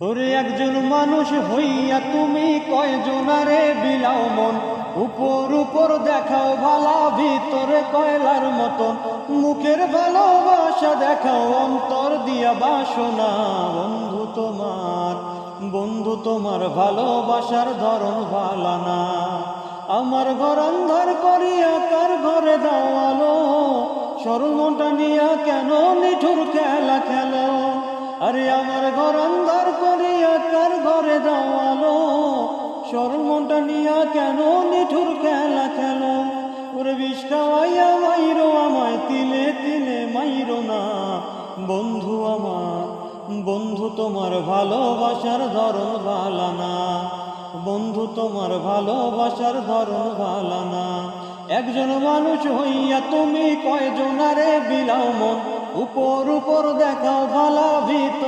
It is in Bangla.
ওরে একজন মানুষ হইয়া তুমি কয়জনারে বিলাও মন, উপর উপর দেখাও ভালা ভিতরে কয়লার মতন, মুখের ভালোবাসা দেখাও অন্তর দিয়া বাসনা। বন্ধু তোমার ভালোবাসার ধরন ভালা না। আমার ঘর অন্ধার করিয়া কার ঘরে দাও আলো, সরল মনটা নিয়া কেন নিঠুর খেলা খেলো। আরে আমার ঘর অন্ধার করিয়া কার ঘরে দাও আলো, সরল মনটা নিয়া কেন নিঠুর খেলা খেলো। ওরে বিষ খাওয়াইয়া মাইরো আমায় তিলে তিলে মাইরো না। বন্ধু আমার, বন্ধু তোমার ভালোবাসার ধরন ভালা না। বন্ধু তোমার ভালোবাসার ধরন ভালা না। একজন মানুষ হইয়া তুমি কয়জনারে বিলাও মন, উপর উপর দেখাও ভালা ভিতর